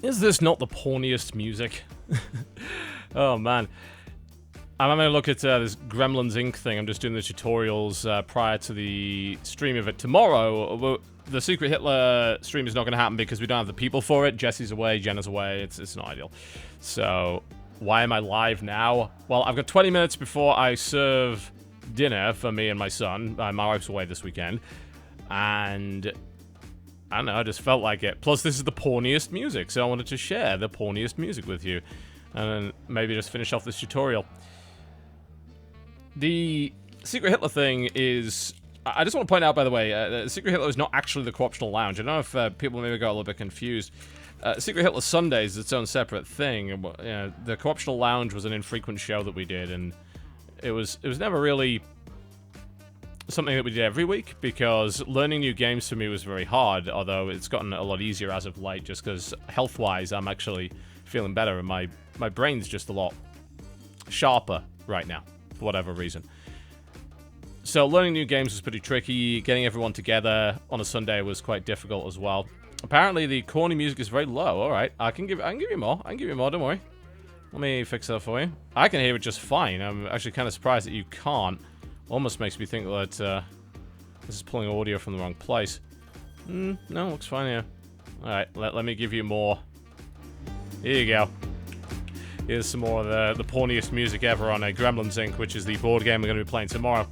Is this not the porniest music? Oh, man. I'm having a look at this Gremlins Inc. thing. I'm just doing the tutorials prior to the stream of it. Tomorrow, the Secret Hitler stream is not going to happen because we don't have the people for it. Jesse's away, Jenna's away. It's not ideal. So, why am I live now? Well, I've got 20 minutes before I serve dinner for me and my son. My wife's away this weekend. And I don't know, I just felt like it. Plus, this is the porniest music, so I wanted to share the porniest music with you. And then maybe just finish off this tutorial. The Secret Hitler thing is... I just want to point out, by the way, Secret Hitler is not actually the Co-optional Lounge. I don't know if people maybe got a little bit confused. Secret Hitler Sundays is its own separate thing. The Co-optional Lounge was an infrequent show that we did, and it was never really something that we did every week, because learning new games for me was very hard, although it's gotten a lot easier as of late, just because health-wise I'm actually feeling better, and my brain's just a lot sharper right now, for whatever reason. So learning new games was pretty tricky. Getting everyone together on a Sunday was quite difficult as well. Apparently the corny music is very low. Alright, I can give you more. I can give you more, don't worry. Let me fix that for you. I can hear it just fine. I'm actually kind of surprised that you can't. Almost makes me think that this is pulling audio from the wrong place. No, looks fine here. Alright, let me give you more. Here you go. Here's some more of the porniest music ever on Gremlins Inc., which is the board game we're going to be playing tomorrow.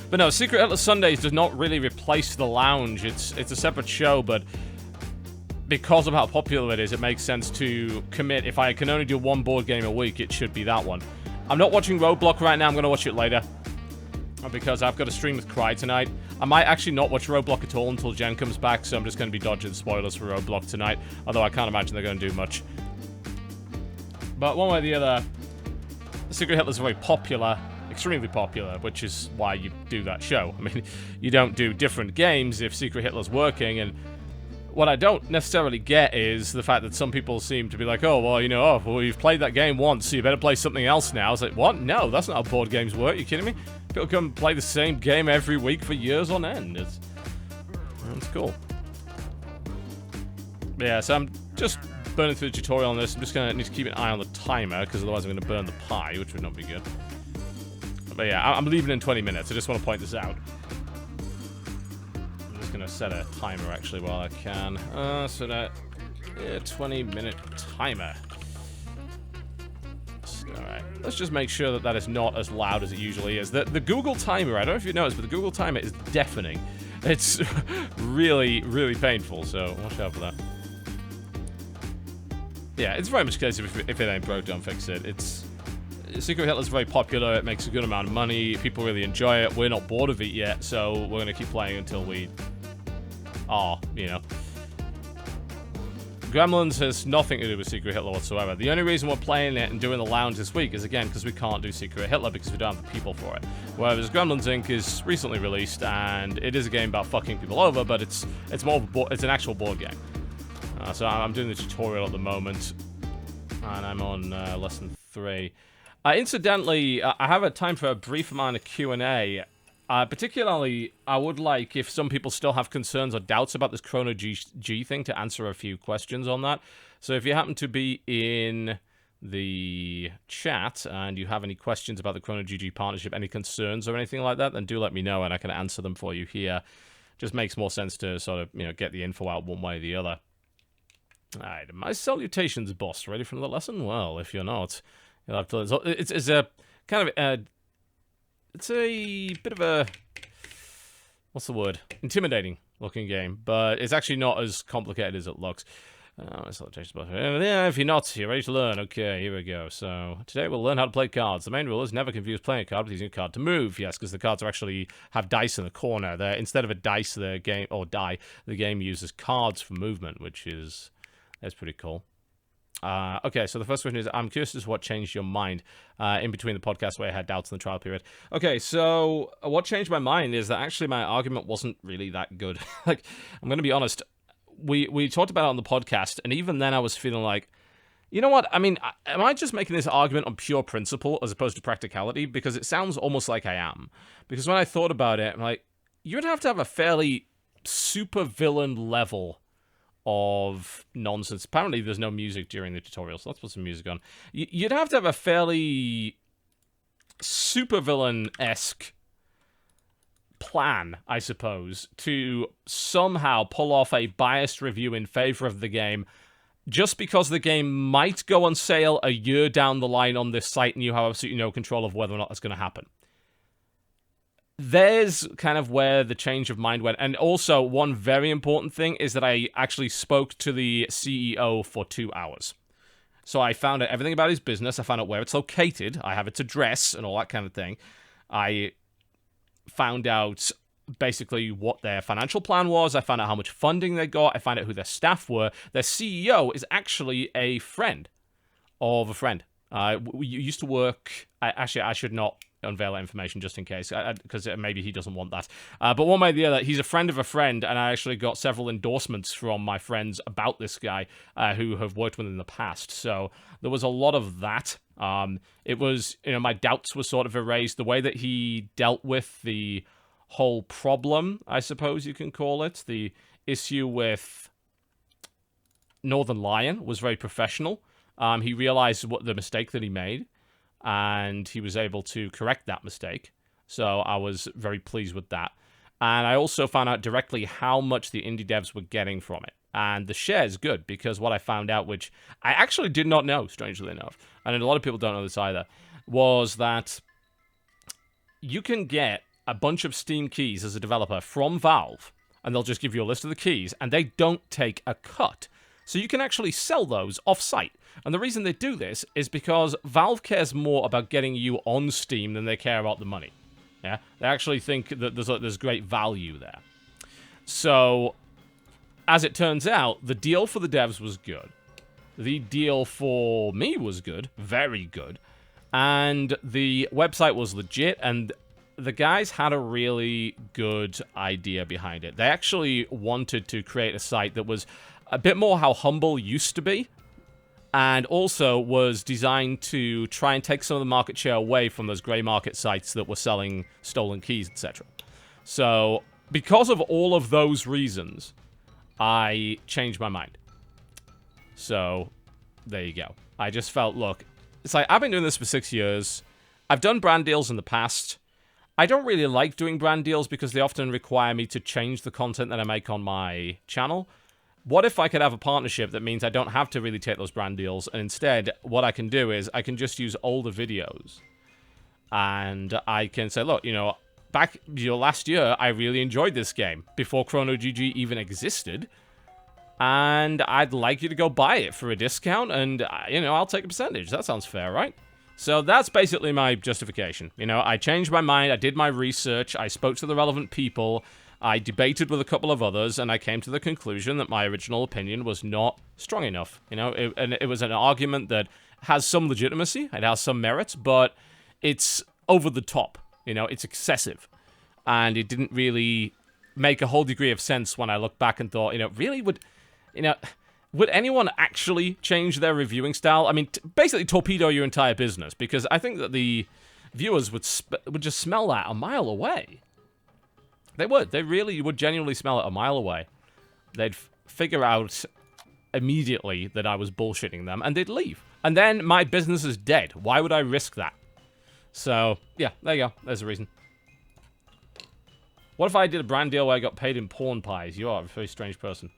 But no, Secret Hitler Sundays does not really replace the lounge. It's a separate show, but because of how popular it is, it makes sense to commit. If I can only do one board game a week, it should be that one. I'm not watching Roadblock right now. I'm going to watch it later, because I've got a stream with Cry tonight. I might actually not watch Roadblock at all until Jen comes back, so I'm just going to be dodging spoilers for Roadblock tonight, although I can't imagine they're going to do much. But one way or the other, Secret Hitler's very popular, extremely popular, which is why you do that show. I mean, you don't do different games if Secret Hitler's working, and what I don't necessarily get is the fact that some people seem to be like, oh, well, you know, you've played that game once, so you better play something else now. It's like, what? No, that's not how board games work. You kidding me? People come play the same game every week for years on end. It's cool. But yeah, so I'm just burning through the tutorial on this. I'm just going to need to keep an eye on the timer, because otherwise I'm going to burn the pie, which would not be good. But yeah, I'm leaving in 20 minutes. I just want to point this out. I'm just going to set a timer, actually, while I can. So that... 20-minute timer. Alright, let's just make sure that that is not as loud as it usually is. The Google timer, I don't know if you noticed, but the Google timer is deafening. It's really, really painful, so watch out for that. Yeah, it's very much a case of if it ain't broke, don't fix it. Secret Hitler's very popular, it makes a good amount of money, people really enjoy it, we're not bored of it yet, so we're going to keep playing until we are, you know. Gremlins has nothing to do with Secret Hitler whatsoever. The only reason we're playing it and doing the lounge this week is, again, because we can't do Secret Hitler because we don't have the people for it. Whereas Gremlins Inc. is recently released, and it is a game about fucking people over, but it's more of it's an actual board game. So I'm doing the tutorial at the moment, and I'm on lesson 3. Incidentally, I have a time for a brief amount of Q&A. Particularly, I would like, if some people still have concerns or doubts about this Chrono G thing, to answer a few questions on that. So if you happen to be in the chat and you have any questions about the Chrono GG partnership, any concerns or anything like that, then do let me know and I can answer them for you here. Just makes more sense to sort of, you know, get the info out one way or the other. Alright, my salutations, boss. Ready for another lesson? Well, if you're not... You'll have to, it's a kind of it's a bit of a, what's the word? Intimidating looking game, but it's actually not as complicated as it looks. Yeah, if you're not, you're ready to learn. Okay, here we go. So today we'll learn how to play cards. The main rule is never confuse playing a card with using a card to move. Yes, because the cards are actually have dice in the corner. They're, instead of a dice, the game die, the game uses cards for movement, which is that's pretty cool. Okay, so the first question is, I'm curious as to what changed your mind in between the podcast where I had doubts in the trial period. Okay, so what changed my mind is that actually my argument wasn't really that good. Like, I'm going to be honest, we talked about it on the podcast, and even then I was feeling like, you know what, I mean, am I just making this argument on pure principle as opposed to practicality? Because it sounds almost like I am. Because when I thought about it, I'm like, you'd have to have a fairly super villain level of nonsense. Apparently, there's no music during the tutorial, so let's put some music on. You'd have to have a fairly supervillain-esque plan, I suppose, to somehow pull off a biased review in favor of the game, just because the game might go on sale a year down the line on this site and you have absolutely no control of whether or not that's going to happen. There's kind of where the change of mind went. And also, one very important thing is that I actually spoke to the CEO for 2 hours. So I found out everything about his business. I found out where it's located. I have its address and all that kind of thing. I found out basically what their financial plan was. I found out how much funding they got. I found out who their staff were. Their CEO is actually a friend of a friend. We used to work... Actually, I should not unveil that information just in case, because maybe he doesn't want that. But one way or the other, he's a friend of a friend, and I actually got several endorsements from my friends about this guy who have worked with him in the past. So there was a lot of that. It was, my doubts were sort of erased. The way that he dealt with the whole problem, I suppose you can call it, the issue with Northern Lion was very professional. He realized what the mistake that he made, and he was able to correct that mistake. So I was very pleased with that. And I also found out directly how much the indie devs were getting from it. And the share is good, because what I found out, which I actually did not know, strangely enough, and a lot of people don't know this either, was that you can get a bunch of Steam keys as a developer from Valve, and they'll just give you a list of the keys, and they don't take a cut. So you can actually sell those off-site. And the reason they do this is because Valve cares more about getting you on Steam than they care about the money. Yeah, they actually think that there's great value there. So, as it turns out, the deal for the devs was good. The deal for me was good, very good. And the website was legit, and the guys had a really good idea behind it. They actually wanted to create a site that was a bit more how Humble used to be, and also was designed to try and take some of the market share away from those grey market sites that were selling stolen keys, etc. So, because of all of those reasons, I changed my mind. So, there you go. I just felt, look, it's like, I've been doing this for 6 years. I've done brand deals in the past. I don't really like doing brand deals because they often require me to change the content that I make on my channel. What if I could have a partnership that means I don't have to really take those brand deals, and instead, what I can do is I can just use older videos, and I can say, look, back last year, I really enjoyed this game before Chrono GG even existed, and I'd like you to go buy it for a discount, and, I'll take a percentage. That sounds fair, right? So that's basically my justification. I changed my mind, I did my research, I spoke to the relevant people, I debated with a couple of others, and I came to the conclusion that my original opinion was not strong enough. And it was an argument that has some legitimacy, it has some merit, but it's over the top. It's excessive. And it didn't really make a whole degree of sense when I looked back and thought, really would anyone actually change their reviewing style? I mean, basically torpedo your entire business, because I think that the viewers would just smell that a mile away. They would. They really would genuinely smell it a mile away. They'd figure out immediately that I was bullshitting them, and they'd leave. And then my business is dead. Why would I risk that? So, yeah, there you go. There's a reason. What if I did a brand deal where I got paid in porn pies? You are a very strange person.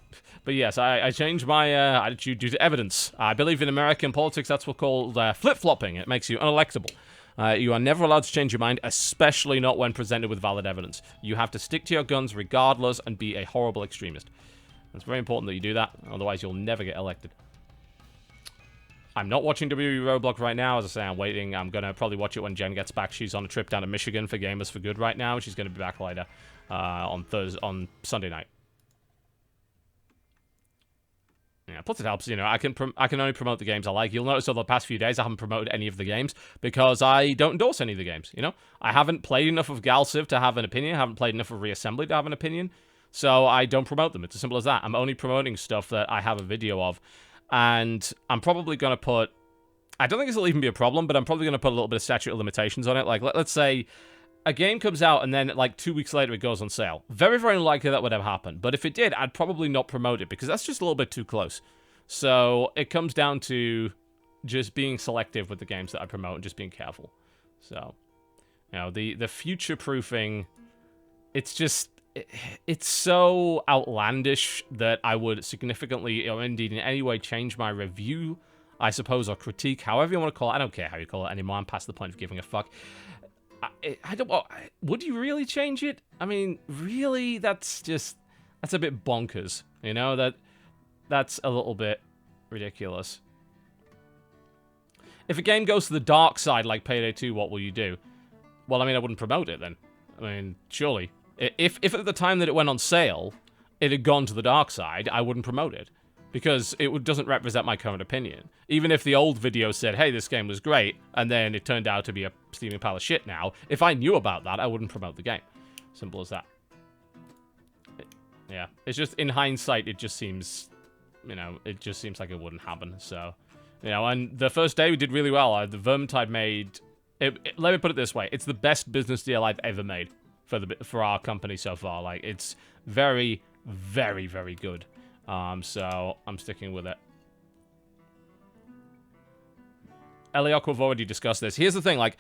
But yes, I changed my attitude due to evidence. I believe in American politics that's what's called flip-flopping. It makes you unelectable. You are never allowed to change your mind, especially not when presented with valid evidence. You have to stick to your guns regardless and be a horrible extremist. It's very important that you do that, otherwise you'll never get elected. I'm not watching WWE Roadblock right now. As I say, I'm waiting. I'm going to probably watch it when Jen gets back. She's on a trip down to Michigan for Gamers for Good right now. She's going to be back later on Sunday night. Yeah, plus it helps, I can only promote the games I like. You'll notice over the past few days I haven't promoted any of the games because I don't endorse any of the games, I haven't played enough of Galciv to have an opinion. I haven't played enough of Reassembly to have an opinion. So I don't promote them. It's as simple as that. I'm only promoting stuff that I have a video of. And I'm probably going to put... I don't think this will even be a problem, but I'm probably going to put a little bit of statute of limitations on it. Like, let's say a game comes out and then like 2 weeks later it goes on sale. Very, very unlikely that would ever happen. But if it did, I'd probably not promote it because that's just a little bit too close. So it comes down to just being selective with the games that I promote and just being careful. So, you know, the future-proofing, it's so outlandish that I would significantly, or indeed in any way, change my review, I suppose, or critique, however you want to call it. I don't care how you call it anymore. I'm past the point of giving a fuck. I don't. Would you really change it? I mean, really, that's a bit bonkers. You know, that's a little bit ridiculous. If a game goes to the dark side like Payday 2, what will you do? Well, I mean, I wouldn't promote it then. I mean, surely. If at the time that it went on sale, it had gone to the dark side, I wouldn't promote it. Because it doesn't represent my current opinion. Even if the old video said, hey, this game was great, and then it turned out to be a steaming pile of shit now, if I knew about that, I wouldn't promote the game. Simple as that. Yeah, it's just, in hindsight, it just seems, you know, it just seems like it wouldn't happen, so... You know, and the first day we did really well. The Vermintide made... let me put it this way. It's the best business deal I've ever made for our company so far. Like, it's very, very, very good. So I'm sticking with it. Eliok, we've already discussed this. Here's the thing, like,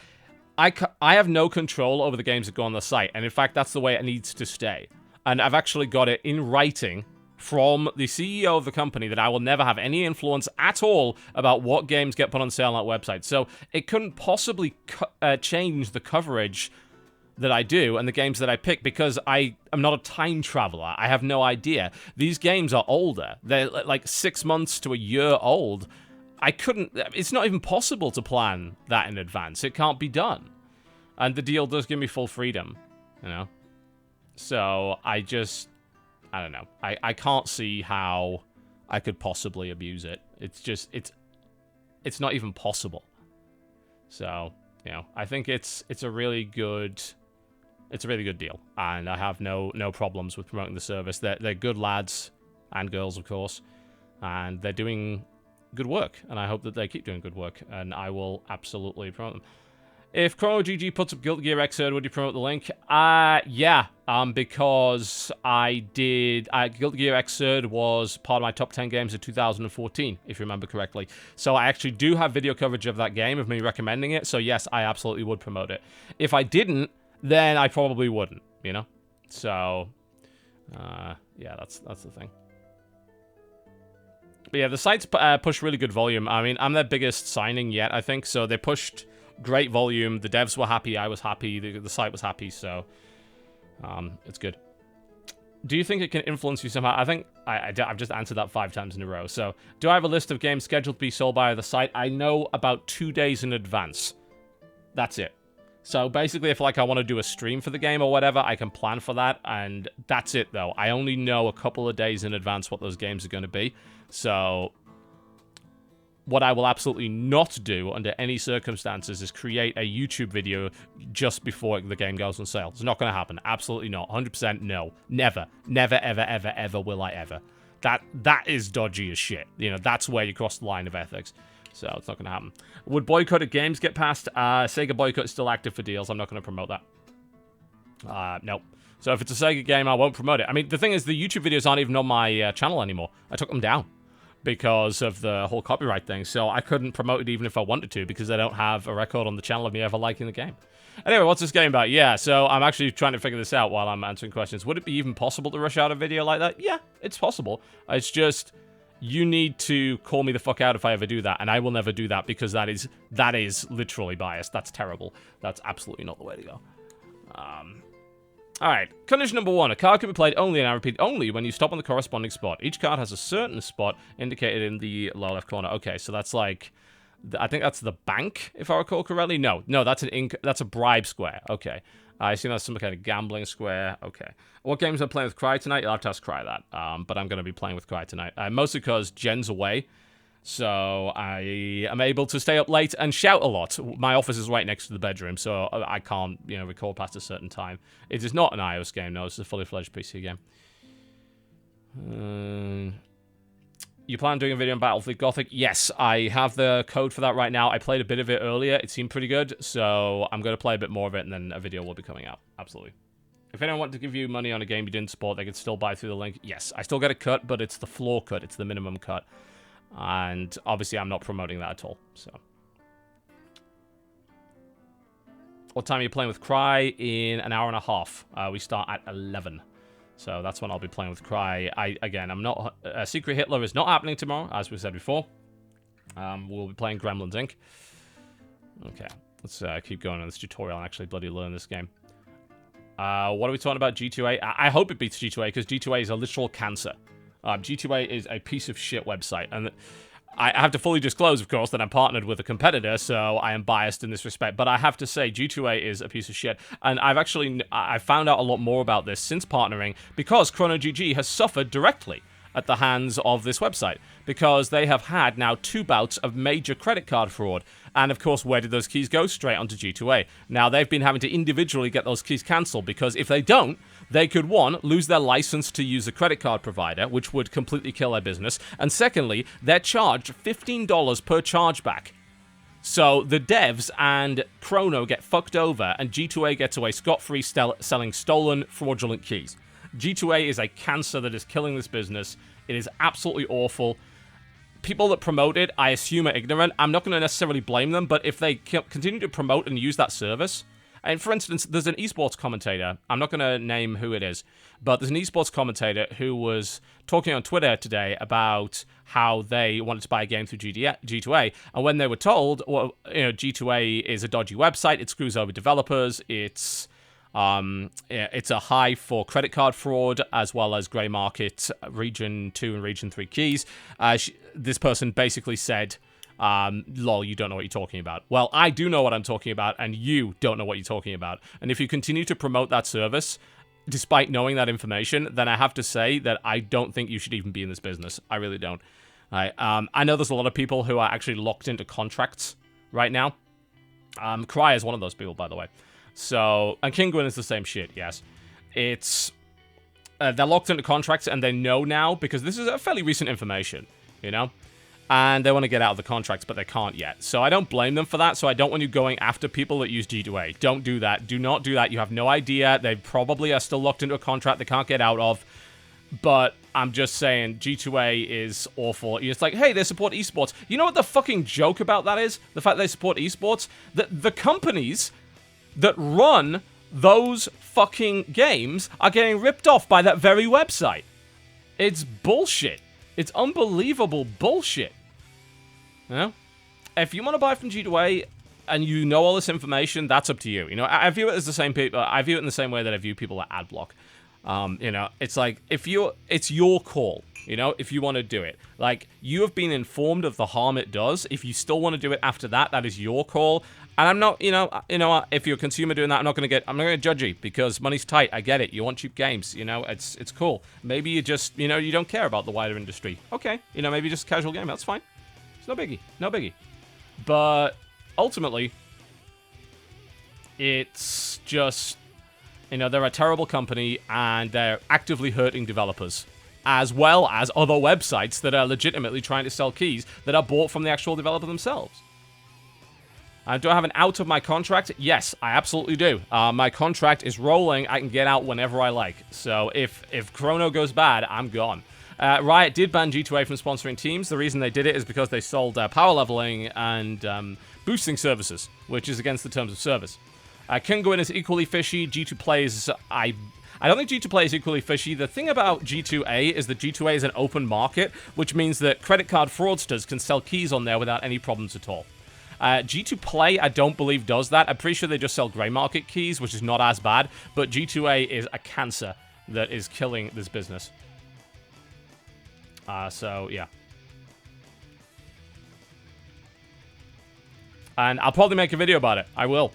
I have no control over the games that go on the site. And in fact, that's the way it needs to stay. And I've actually got it in writing from the CEO of the company that I will never have any influence at all about what games get put on sale on that website. So it couldn't possibly change the coverage that I do and the games that I pick because I am not a time traveler. I have no idea. These games are older. They're like 6 months to a year old. It's not even possible to plan that in advance. It can't be done. And the deal does give me full freedom, you know? So I don't know. I can't see how I could possibly abuse it. It's not even possible. So, you know, I think it's a really good deal, and I have no problems with promoting the service. They're good lads and girls, of course, and they're doing good work, and I hope that they keep doing good work, and I will absolutely promote them. If ChronoGG puts up Guilty Gear Xrd, would you promote the link? Yeah, because Guilty Gear Xrd was part of my top 10 games of 2014, if you remember correctly. So I actually do have video coverage of that game, of me recommending it, so yes, I absolutely would promote it. If I didn't, then I probably wouldn't, you know? So, yeah, that's the thing. But yeah, the site's push really good volume. I mean, I'm their biggest signing yet, I think, so they pushed great volume. The devs were happy, I was happy, the site was happy, so it's good. Do you think it can influence you somehow? I think I've just answered that 5 times in a row. So, do I have a list of games scheduled to be sold by the site? I know about 2 days in advance. That's it. So basically, if like I want to do a stream for the game or whatever, I can plan for that, and that's it though. I only know a couple of days in advance what those games are going to be. So what I will absolutely not do under any circumstances is create a YouTube video just before the game goes on sale. It's not going to happen. Absolutely not. 100% no. Never. Never, ever, ever, ever will I ever. That is dodgy as shit. You know, that's where you cross the line of ethics. So it's not going to happen. Would boycotted games get passed? Sega boycott is still active for deals. I'm not going to promote that. Nope. So if it's a Sega game, I won't promote it. I mean, the thing is, the YouTube videos aren't even on my channel anymore. I took them down because of the whole copyright thing. So I couldn't promote it even if I wanted to because I don't have a record on the channel of me ever liking the game. Anyway, what's this game about? Yeah, so I'm actually trying to figure this out while I'm answering questions. Would it be even possible to rush out a video like that? Yeah, it's possible. It's just... you need to call me the fuck out if I ever do that, and I will never do that because that is literally biased. That's terrible. That's absolutely not the way to go. Alright, condition number 1. A card can be played only, and I repeat, only when you stop on the corresponding spot. Each card has a certain spot indicated in the lower left corner. Okay, so that's like... I think that's the bank, if I recall correctly. No, that's that's a bribe square. Okay. I assume that's some kind of gambling square. Okay. What games am I playing with Cry tonight? You'll have to ask Cry that. But I'm going to be playing with Cry tonight. Mostly because Jen's away. So I am able to stay up late and shout a lot. My office is right next to the bedroom, so I can't, record past a certain time. It is not an iOS game, no. It's a fully fledged PC game. You plan on doing a video on Battlefield Gothic? Yes, I have the code for that right now. I played a bit of it earlier. It seemed pretty good, so I'm going to play a bit more of it, and then a video will be coming out. Absolutely. If anyone wanted to give you money on a game you didn't support, they could still buy through the link. Yes, I still get a cut, but it's the floor cut. It's the minimum cut. And obviously, I'm not promoting that at all, so. What time are you playing with Cry? In an hour and a half. We start at 11. So that's when I'll be playing with Cry. Again, I'm not... Secret Hitler is not happening tomorrow, as we said before. We'll be playing Gremlins, Inc. Okay, let's keep going on this tutorial and actually bloody learn this game. What are we talking about? G2A? I hope it beats G2A, because G2A is a literal cancer. G2A is a piece of shit website, and I have to fully disclose, of course, that I'm partnered with a competitor, so I am biased in this respect. But I have to say, G2A is a piece of shit. And I found out a lot more about this since partnering, because ChronoGG has suffered directly at the hands of this website, because they have had now 2 bouts of major credit card fraud. And of course, where did those keys go? Straight onto G2A. Now, they've been having to individually get those keys cancelled, because if they don't, they could, 1, lose their license to use a credit card provider, which would completely kill their business, and secondly, they're charged $15 per chargeback. So the devs and Chrono get fucked over, and G2A gets away scot-free selling stolen, fraudulent keys. G2A is a cancer that is killing this business. It is absolutely awful. People that promote it, I assume, are ignorant. I'm not going to necessarily blame them, but if they continue to promote and use that service... And for instance, there's an esports commentator. I'm not going to name who it is, but there's an esports commentator who was talking on Twitter today about how they wanted to buy a game through G2A, and when they were told, well, G2A is a dodgy website, it screws over developers, it's a hive for credit card fraud, as well as grey market Region 2 and Region 3 keys. This person basically said... lol, you don't know what you're talking about. Well, I do know what I'm talking about, and you don't know what you're talking about. And if you continue to promote that service, despite knowing that information, then I have to say that I don't think you should even be in this business. I really don't. I know there's a lot of people who are actually locked into contracts right now. Cry is one of those people, by the way. So, and Kinguin is the same shit, yes. It's... they're locked into contracts, and they know now, because this is a fairly recent information, you know? And they want to get out of the contracts, but they can't yet. So I don't blame them for that, so I don't want you going after people that use G2A. Don't do that. Do not do that. You have no idea. They probably are still locked into a contract they can't get out of. But I'm just saying, G2A is awful. It's like, hey, they support esports. You know what the fucking joke about that is? The fact they support esports? The companies that run those fucking games are getting ripped off by that very website. It's bullshit. It's unbelievable bullshit. You know? If you want to buy from G2A and you know all this information, that's up to you. You know, I view it as the same people. I view it in the same way that I view people at Adblock. You know, it's like, it's your call, you know, if you want to do it. Like, you have been informed of the harm it does. If you still want to do it after that, that is your call. And I'm not, you know, if you're a consumer doing that, I'm not going to judge you, because money's tight. I get it. You want cheap games, you know, it's cool. Maybe you just, you know, you don't care about the wider industry. Okay. You know, maybe just a casual game. That's fine. It's no biggie. No biggie. But ultimately, it's just, you know, they're a terrible company, and they're actively hurting developers, as well as other websites that are legitimately trying to sell keys that are bought from the actual developer themselves. Do I have an out of my contract? Yes, I absolutely do. My contract is rolling. I can get out whenever I like. So if Chrono goes bad, I'm gone. Riot did ban G2A from sponsoring teams. The reason they did it is because they sold power leveling and boosting services, which is against the terms of service. Kinguin is equally fishy. G2 plays... I don't think G2 Play is equally fishy. The thing about G2A is that G2A is an open market, which means that credit card fraudsters can sell keys on there without any problems at all. G2 Play, I don't believe, does that. I'm pretty sure they just sell grey market keys, which is not as bad, but G2A is a cancer that is killing this business. So, yeah. And I'll probably make a video about it. I will.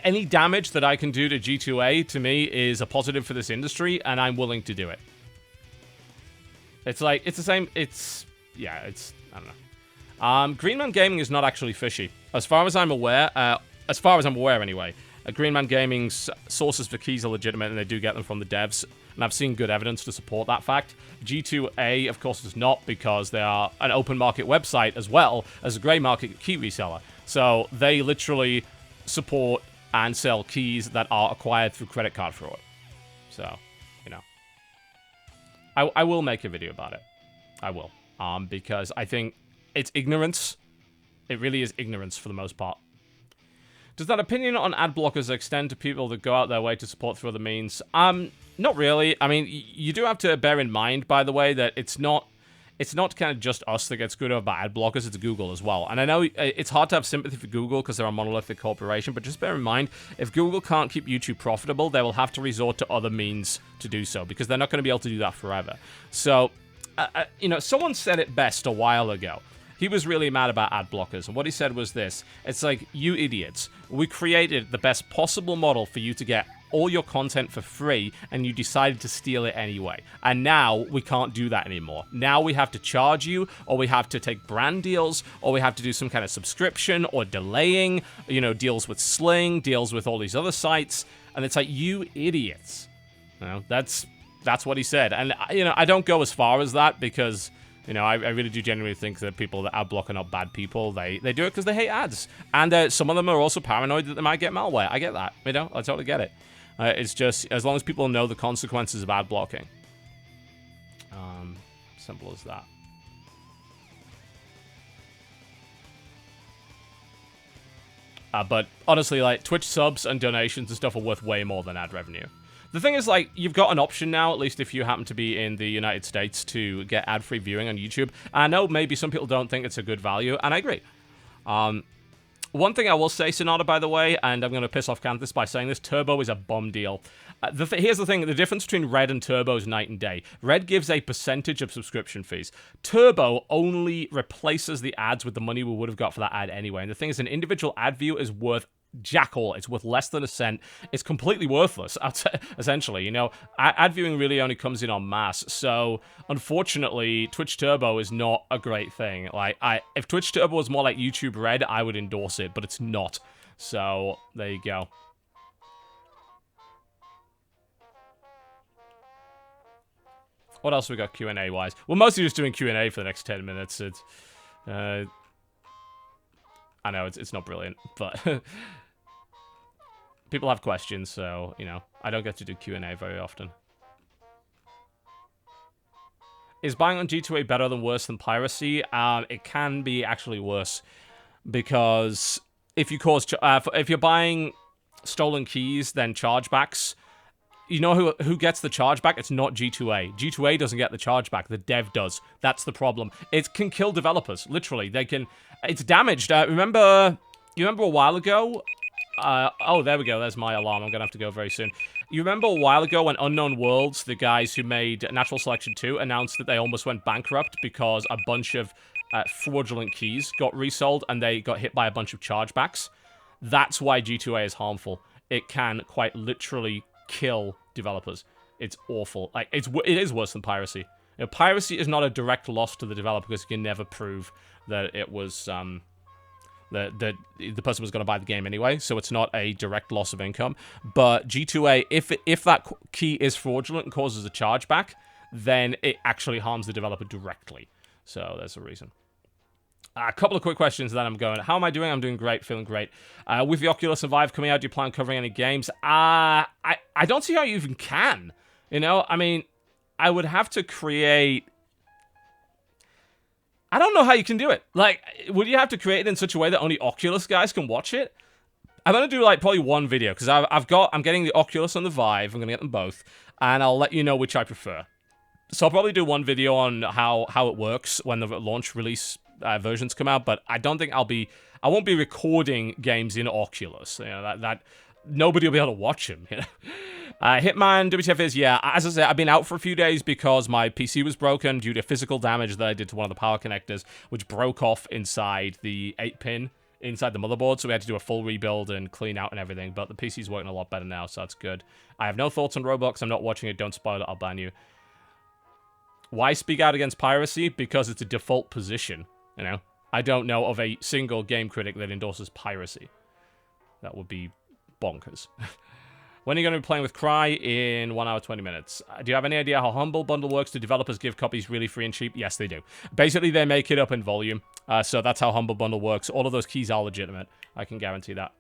Any damage that I can do to G2A, to me, is a positive for this industry, and I'm willing to do it. It's like, it's the same, it's, yeah, it's, I don't know. Greenman Gaming is not actually fishy. As far as I'm aware anyway, Greenman Gaming's sources for keys are legitimate, and they do get them from the devs. and I've seen good evidence to support that fact. G2A, of course, does not, because they are an open market website as well as a grey market key reseller. So they literally support and sell keys that are acquired through credit card fraud. So, you know. I will make a video about it. I will. Because I think it's ignorance. It really is ignorance for the most part. Does that opinion on ad blockers extend to people that go out their way to support through other means? Not really. I mean, you do have to bear in mind, by the way, that it's not kind of just us that gets screwed over by ad blockers, it's Google as well. And I know it's hard to have sympathy for Google because they're a monolithic corporation, but just bear in mind, if Google can't keep YouTube profitable, they will have to resort to other means to do so, because they're not going to be able to do that forever. So, you know, someone said it best a while ago. He was really mad about ad blockers, and what he said was this. It's like, you idiots, we created the best possible model for you to get all your content for free, and you decided to steal it anyway. And now we can't do that anymore. Now we have to charge you, or we have to take brand deals, or we have to do some kind of subscription, or delaying, you know, deals with Sling, deals with all these other sites, and it's like, you idiots. You know, that's what he said. And, you know, I don't go as far as that, because... You know, I really do genuinely think that people that ad block are not bad people. They do it because they hate ads. And some of them are also paranoid that they might get malware. I get that. You know, I totally get it. It's just, as long as people know the consequences of ad blocking. Simple as that. But honestly, like, Twitch subs and donations and stuff are worth way more than ad revenue. The thing is, like, you've got an option now, at least if you happen to be in the United States, to get ad-free viewing on YouTube. I know maybe some people don't think it's a good value, and I agree. One thing I will say, Sonata, by the way, and I'm going to piss off Canthus by saying this, Turbo is a bum deal. Here's the thing, the difference between Red and Turbo is night and day. Red gives a percentage of subscription fees. Turbo only replaces the ads with the money we would have got for that ad anyway. And the thing is, an individual ad view is worth jack all. It's worth less than a cent. It's completely worthless, essentially. You know, ad viewing really only comes in en masse. So, unfortunately, Twitch Turbo is not a great thing. Like, if Twitch Turbo was more like YouTube Red, I would endorse it, but it's not. So, there you go. What else we got Q&A wise? We're mostly just doing Q&A for the next 10 minutes. It's, I know it's not brilliant, but people have questions, so, you know, I don't get to do Q&A very often. Is buying on G2A better than worse than piracy? It can be actually worse, because if you cause if you're buying stolen keys, then chargebacks. You know who gets the chargeback? It's not G2A. G2A doesn't get the chargeback. The dev does. That's the problem. It can kill developers. Literally, they can. It's damaged. You remember a while ago? Oh, there we go. There's my alarm. I'm gonna have to go very soon. You remember a while ago when Unknown Worlds, the guys who made Natural Selection 2, announced that they almost went bankrupt because a bunch of fraudulent keys got resold and they got hit by a bunch of chargebacks? That's why G2A is harmful. It can quite literally kill developers. It's awful. Like, it is worse than piracy. You know, piracy is not a direct loss to the developer because you can never prove that it was that the person was going to buy the game anyway, so it's not a direct loss of income. But G2A, if that key is fraudulent and causes a chargeback, then it actually harms the developer directly. So there's a reason. A couple of quick questions, then I'm going. How am I doing? I'm doing great, feeling great. With the Oculus and Vive coming out, do you plan on covering any games? I don't see how you even can. You know, I mean, I would have to create... I don't know how you can do it. Like, would you have to create it in such a way that only Oculus guys can watch it? I'm going to do, like, probably one video, because I'm getting the Oculus and the Vive. I'm going to get them both, and I'll let you know which I prefer. So I'll probably do one video on how it works when the launch release versions come out, but I don't think I won't be recording games in Oculus. You know, that nobody will be able to watch them. You know? Hitman WTF is, yeah, as I said, I've been out for a few days because my PC was broken due to physical damage that I did to one of the power connectors, which broke off inside the 8-pin inside the motherboard, so we had to do a full rebuild and clean out and everything, but the PC's working a lot better now, so that's good. I have no thoughts on Roblox. I'm not watching it. Don't spoil it. I'll ban you. Why speak out against piracy? Because it's a default position, you know? I don't know of a single game critic that endorses piracy. That would be bonkers. When are you going to be playing with Cry? In 1 hour, 20 minutes. Do you have any idea how Humble Bundle works? Do developers give copies really free and cheap? Yes, they do. Basically, they make it up in volume. So that's how Humble Bundle works. All of those keys are legitimate. I can guarantee that.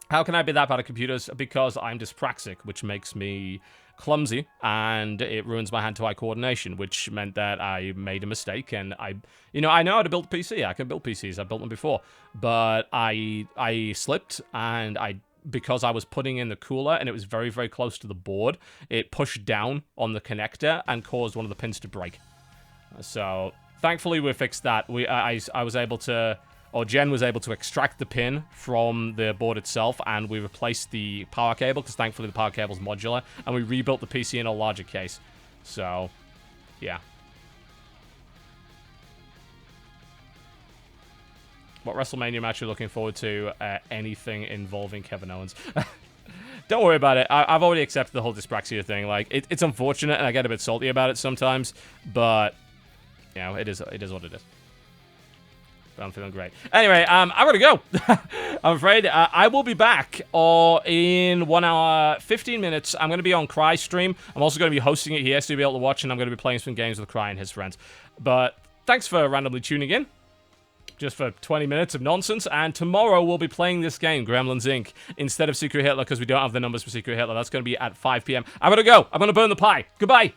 How can I be that bad at computers? Because I'm dyspraxic, which makes me clumsy, and it ruins my hand-to-eye coordination, which meant that I made a mistake, and I know how to build a PC. I can build PCs. I've built them before. But I slipped, and because I was putting in the cooler, and it was very, very close to the board, it pushed down on the connector and caused one of the pins to break. So, thankfully, we fixed that. I was able to... Or Jen was able to extract the pin from the board itself, and we replaced the power cable, because thankfully the power cable's modular, and we rebuilt the PC in a larger case. So, yeah. What WrestleMania match are you looking forward to? Anything involving Kevin Owens. Don't worry about it. I've already accepted the whole dyspraxia thing. Like, it's unfortunate, and I get a bit salty about it sometimes, but, you know, it is what it is. But I'm feeling great. Anyway, I gotta go. I'm afraid. I will be back in 1 hour, 15 minutes. I'm going to be on Cry's stream. I'm also going to be hosting it here, so you'll be able to watch, and I'm going to be playing some games with Cry and his friends. But thanks for randomly tuning in. Just for 20 minutes of nonsense. And tomorrow we'll be playing this game, Gremlins Inc., instead of Secret Hitler, because we don't have the numbers for Secret Hitler. That's going to be at 5 p.m. I gotta go. I'm going to burn the pie. Goodbye.